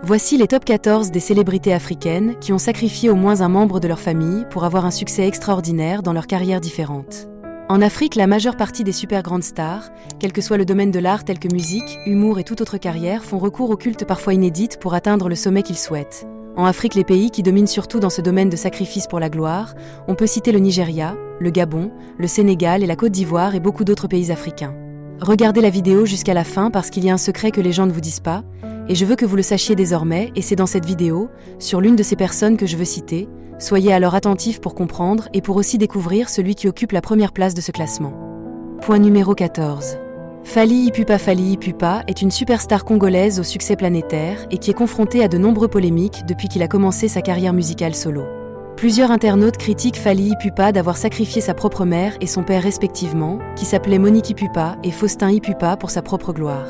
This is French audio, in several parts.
Voici les top 14 des célébrités africaines qui ont sacrifié au moins un membre de leur famille pour avoir un succès extraordinaire dans leurs carrières différentes. En Afrique, la majeure partie des super grandes stars, quel que soit le domaine de l'art tel que musique, humour et toute autre carrière, font recours aux cultes parfois inédites pour atteindre le sommet qu'ils souhaitent. En Afrique, les pays qui dominent surtout dans ce domaine de sacrifice pour la gloire, on peut citer le Nigeria, le Gabon, le Sénégal et la Côte d'Ivoire et beaucoup d'autres pays africains. Regardez la vidéo jusqu'à la fin parce qu'il y a un secret que les gens ne vous disent pas, et je veux que vous le sachiez désormais, et c'est dans cette vidéo, sur l'une de ces personnes que je veux citer. Soyez alors attentifs pour comprendre et pour aussi découvrir celui qui occupe la première place de ce classement. Point numéro 14. Fally Ipupa. Fally Ipupa est une superstar congolaise au succès planétaire et qui est confrontée à de nombreuses polémiques depuis qu'il a commencé sa carrière musicale solo. Plusieurs internautes critiquent Fally Ipupa d'avoir sacrifié sa propre mère et son père respectivement, qui s'appelaient Monique Ipupa et Faustin Ipupa pour sa propre gloire.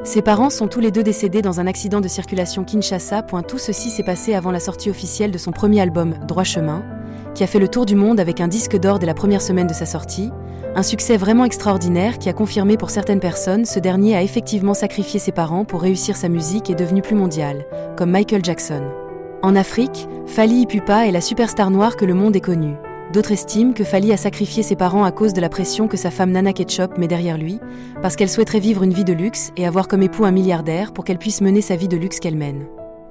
Ses parents sont tous les deux décédés dans un accident de circulation Kinshasa. Tout ceci s'est passé avant la sortie officielle de son premier album, Droit Chemin, qui a fait le tour du monde avec un disque d'or dès la première semaine de sa sortie, un succès vraiment extraordinaire qui a confirmé pour certaines personnes ce dernier a effectivement sacrifié ses parents pour réussir sa musique et est devenu plus mondial, comme Michael Jackson. En Afrique, Fally Ipupa est la superstar noire que le monde ait connue. D'autres estiment que Fally a sacrifié ses parents à cause de la pression que sa femme Nana Ketchup met derrière lui, parce qu'elle souhaiterait vivre une vie de luxe et avoir comme époux un milliardaire pour qu'elle puisse mener sa vie de luxe qu'elle mène.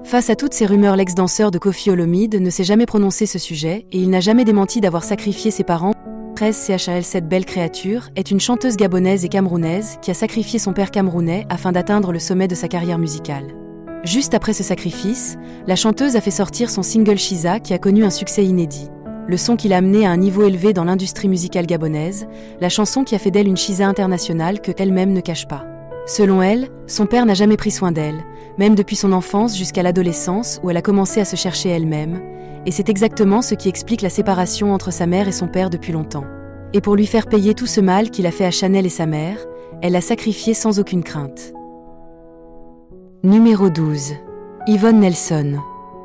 Face à toutes ces rumeurs, l'ex-danseur de Koffi Olomide ne s'est jamais prononcé ce sujet et il n'a jamais démenti d'avoir sacrifié ses parents. 13 CHAL. Cette belle créature est une chanteuse gabonaise et camerounaise qui a sacrifié son père camerounais afin d'atteindre le sommet de sa carrière musicale. Juste après ce sacrifice, la chanteuse a fait sortir son single Shiza qui a connu un succès inédit. Le son qui l'a amené à un niveau élevé dans l'industrie musicale gabonaise, la chanson qui a fait d'elle une Shiza internationale que elle-même ne cache pas. Selon elle, son père n'a jamais pris soin d'elle, même depuis son enfance jusqu'à l'adolescence où elle a commencé à se chercher elle-même, et c'est exactement ce qui explique la séparation entre sa mère et son père depuis longtemps. Et pour lui faire payer tout ce mal qu'il a fait à Chanel et sa mère, elle l'a sacrifié sans aucune crainte. Numéro 12. Yvonne Nelson.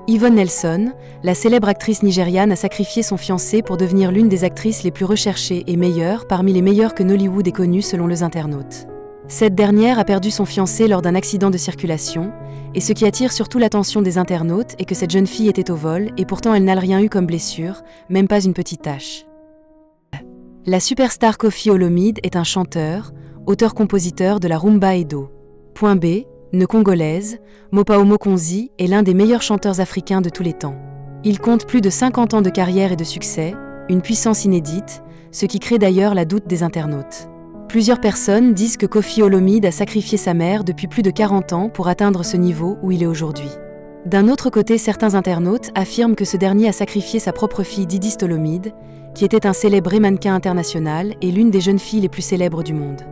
Yvonne Nelson, la célèbre actrice nigériane, a sacrifié son fiancé pour devenir l'une des actrices les plus recherchées et meilleures parmi les meilleures que Nollywood ait connues selon les internautes. Cette dernière a perdu son fiancé lors d'un accident de circulation, et ce qui attire surtout l'attention des internautes est que cette jeune fille était au vol et pourtant elle n'a rien eu comme blessure, même pas une petite tache. La superstar Koffi Olomide est un chanteur, auteur-compositeur de la rumba Edo. Point B. Congolaise, Mopao Mokonzi est l'un des meilleurs chanteurs africains de tous les temps. Il compte plus de 50 ans de carrière et de succès, une puissance inédite, ce qui crée d'ailleurs la doute des internautes. Plusieurs personnes disent que Koffi Olomide a sacrifié sa mère depuis plus de 40 ans pour atteindre ce niveau où il est aujourd'hui. D'un autre côté, certains internautes affirment que ce dernier a sacrifié sa propre fille Didi Olomide, qui était un célèbre mannequin international et l'une des jeunes filles les plus célèbres du monde.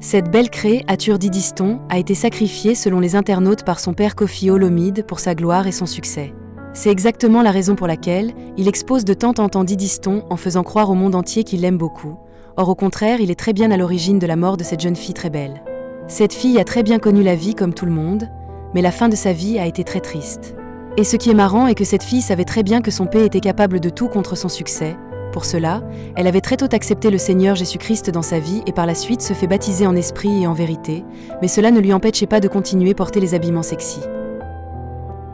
Cette belle créature Didiston a été sacrifiée selon les internautes par son père Koffi Olomide pour sa gloire et son succès. C'est exactement la raison pour laquelle il expose de temps en temps Didiston en faisant croire au monde entier qu'il l'aime beaucoup. Or au contraire, il est très bien à l'origine de la mort de cette jeune fille très belle. Cette fille a très bien connu la vie comme tout le monde, mais la fin de sa vie a été très triste. Et ce qui est marrant est que cette fille savait très bien que son père était capable de tout contre son succès. Pour cela, elle avait très tôt accepté le Seigneur Jésus-Christ dans sa vie et par la suite se fait baptiser en esprit et en vérité, mais cela ne lui empêchait pas de continuer à porter les habillements sexy.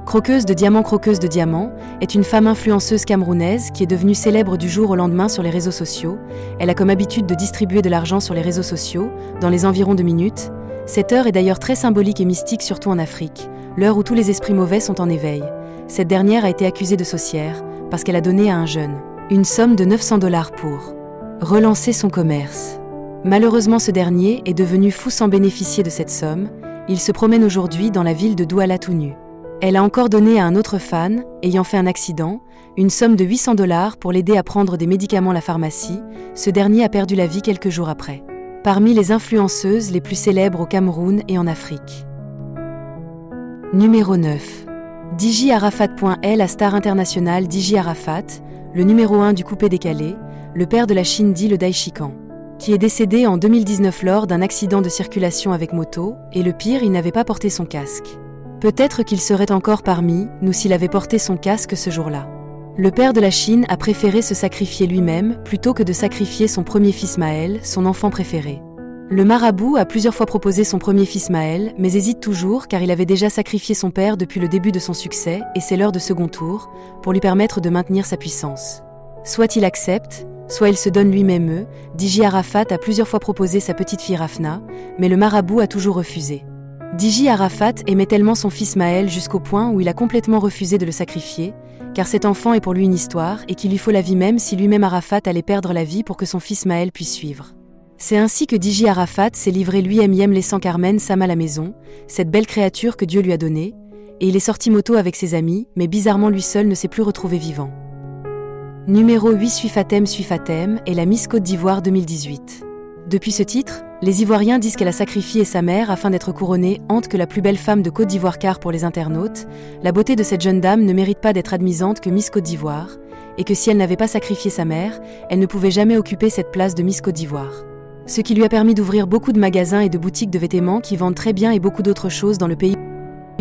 Croqueuse de Diamant est une femme influenceuse camerounaise qui est devenue célèbre du jour au lendemain sur les réseaux sociaux. Elle a comme habitude de distribuer de l'argent sur les réseaux sociaux, dans les environs de minutes. Cette heure est d'ailleurs très symbolique et mystique, surtout en Afrique, l'heure où tous les esprits mauvais sont en éveil. Cette dernière a été accusée de sorcière, parce qu'elle a donné à un jeune une somme de $900 pour relancer son commerce. Malheureusement, ce dernier est devenu fou sans bénéficier de cette somme. Il se promène aujourd'hui dans la ville de Douala tout nu. Elle a encore donné à un autre fan, ayant fait un accident, une somme de $800 pour l'aider à prendre des médicaments à la pharmacie. Ce dernier a perdu la vie quelques jours après. Parmi les influenceuses les plus célèbres au Cameroun et en Afrique. Numéro 9. Dji Arafat. La star internationale Dji Arafat, le numéro 1 du coupé-décalé, le père de la Chine dit le Daishikan, qui est décédé en 2019 lors d'un accident de circulation avec moto, et le pire, il n'avait pas porté son casque. Peut-être qu'il serait encore parmi nous s'il avait porté son casque ce jour-là. Le père de la Chine a préféré se sacrifier lui-même plutôt que de sacrifier son premier fils Maël, son enfant préféré. Le marabout a plusieurs fois proposé son premier fils Maël, mais hésite toujours car il avait déjà sacrifié son père depuis le début de son succès et c'est l'heure de second tour, pour lui permettre de maintenir sa puissance. Soit il accepte, soit il se donne lui-même. Diji Arafat a plusieurs fois proposé sa petite fille Rafna, mais le marabout a toujours refusé. Diji Arafat aimait tellement son fils Maël jusqu'au point où il a complètement refusé de le sacrifier, car cet enfant est pour lui une histoire et qu'il lui faut la vie même si lui-même Arafat allait perdre la vie pour que son fils Maël puisse suivre. C'est ainsi que Diji Arafat s'est livré lui-même laissant Carmen Sam à la maison, cette belle créature que Dieu lui a donnée, et il est sorti moto avec ses amis, mais bizarrement lui seul ne s'est plus retrouvé vivant. Numéro 8 Suifatem est la Miss Côte d'Ivoire 2018. Depuis ce titre, les Ivoiriens disent qu'elle a sacrifié sa mère afin d'être couronnée Ante que la plus belle femme de Côte d'Ivoire car pour les internautes, la beauté de cette jeune dame ne mérite pas d'être admisante que Miss Côte d'Ivoire, et que si elle n'avait pas sacrifié sa mère, elle ne pouvait jamais occuper cette place de Miss Côte d'Ivoire. Ce qui lui a permis d'ouvrir beaucoup de magasins et de boutiques de vêtements qui vendent très bien et beaucoup d'autres choses dans le pays.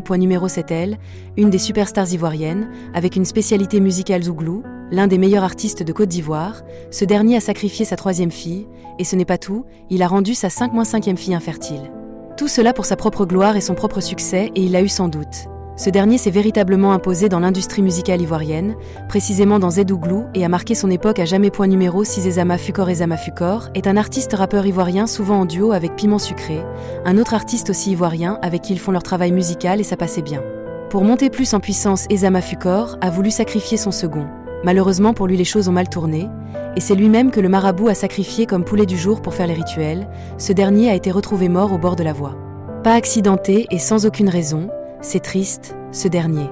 Point numéro 7 elle, une des superstars ivoiriennes, avec une spécialité musicale Zouglou, l'un des meilleurs artistes de Côte d'Ivoire, ce dernier a sacrifié sa troisième fille, et ce n'est pas tout, il a rendu sa 5-5e fille infertile. Tout cela pour sa propre gloire et son propre succès, et il l'a eu sans doute. Ce dernier s'est véritablement imposé dans l'industrie musicale ivoirienne, précisément dans Zouglou, et a marqué son époque à jamais. Point numéro 6 Ezama Fukor est un artiste rappeur ivoirien souvent en duo avec Piment Sucré, un autre artiste aussi ivoirien avec qui ils font leur travail musical et ça passait bien. Pour monter plus en puissance, Ezama Fukor a voulu sacrifier son second. Malheureusement pour lui les choses ont mal tourné, et c'est lui-même que le marabout a sacrifié comme poulet du jour pour faire les rituels. Ce dernier a été retrouvé mort au bord de la voie. Pas accidenté et sans aucune raison, c'est triste, ce dernier.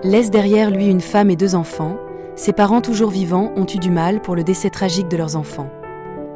Laisse derrière lui une femme et 2 enfants, ses parents toujours vivants ont eu du mal pour le décès tragique de leurs enfants.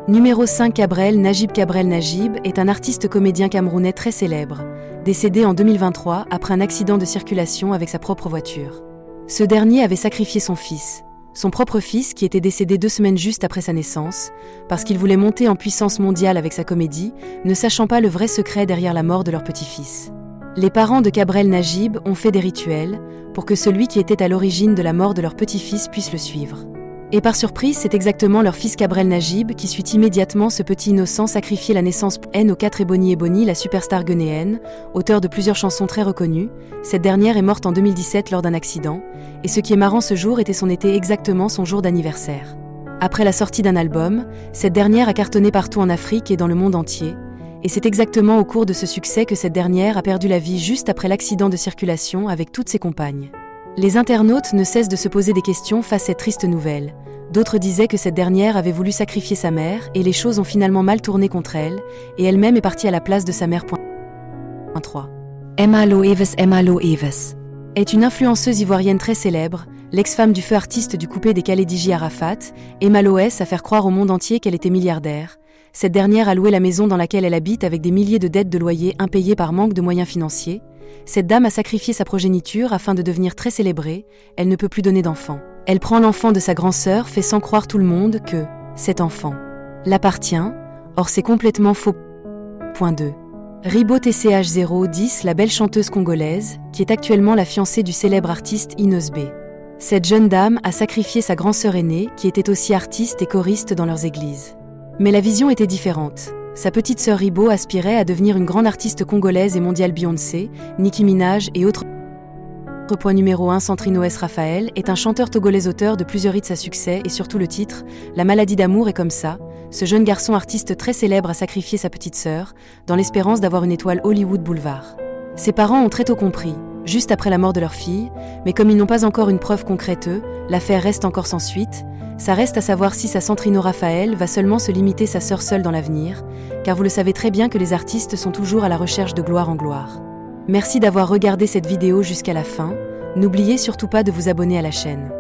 Numéro 5 Cabrel Najib est un artiste comédien camerounais très célèbre, décédé en 2023 après un accident de circulation avec sa propre voiture. Ce dernier avait sacrifié son propre fils qui était décédé 2 semaines juste après sa naissance, parce qu'il voulait monter en puissance mondiale avec sa comédie, ne sachant pas le vrai secret derrière la mort de leur petit-fils. Les parents de Cabrel Najib ont fait des rituels pour que celui qui était à l'origine de la mort de leur petit-fils puisse le suivre. Et par surprise, c'est exactement leur fils Cabrel Najib qui suit immédiatement ce petit innocent sacrifier la naissance aux 4 Ebony, la superstar ghanéenne, auteur de plusieurs chansons très reconnues. Cette dernière est morte en 2017 lors d'un accident, et ce qui est marrant ce jour était exactement son jour d'anniversaire. Après la sortie d'un album, cette dernière a cartonné partout en Afrique et dans le monde entier, et c'est exactement au cours de ce succès que cette dernière a perdu la vie juste après l'accident de circulation avec toutes ses compagnes. Les internautes ne cessent de se poser des questions face à cette triste nouvelle. D'autres disaient que cette dernière avait voulu sacrifier sa mère et les choses ont finalement mal tourné contre elle, et elle-même est partie à la place de sa mère. 3. Emma Loeves est une influenceuse ivoirienne très célèbre, l'ex-femme du feu artiste du coupé décalé Diji Arafat. Emma Loes a fait croire au monde entier qu'elle était milliardaire. Cette dernière a loué la maison dans laquelle elle habite avec des milliers de dettes de loyer impayées par manque de moyens financiers. Cette dame a sacrifié sa progéniture afin de devenir très célébrée, elle ne peut plus donner d'enfant. Elle prend l'enfant de sa grand-sœur, fait sans croire tout le monde que cet enfant l'appartient, or c'est complètement faux. Point 2. Ribo TCH 010, la belle chanteuse congolaise, qui est actuellement la fiancée du célèbre artiste Inos B. Cette jeune dame a sacrifié sa grand-sœur aînée, qui était aussi artiste et choriste dans leurs églises. Mais la vision était différente. Sa petite sœur Ribo aspirait à devenir une grande artiste congolaise et mondiale. Beyoncé, Nicki Minaj et autres. Point numéro 1 Centrino S. Raphaël est un chanteur togolais auteur de plusieurs hits à succès et surtout le titre « La maladie d'amour est comme ça ». Ce jeune garçon artiste très célèbre a sacrifié sa petite sœur, dans l'espérance d'avoir une étoile Hollywood Boulevard. Ses parents ont très tôt compris, juste après la mort de leur fille, mais comme ils n'ont pas encore une preuve concrète, l'affaire reste encore sans suite. Ça reste à savoir si sa Centrino Raphaël va seulement se limiter sa sœur seule dans l'avenir, car vous le savez très bien que les artistes sont toujours à la recherche de gloire en gloire. Merci d'avoir regardé cette vidéo jusqu'à la fin, n'oubliez surtout pas de vous abonner à la chaîne.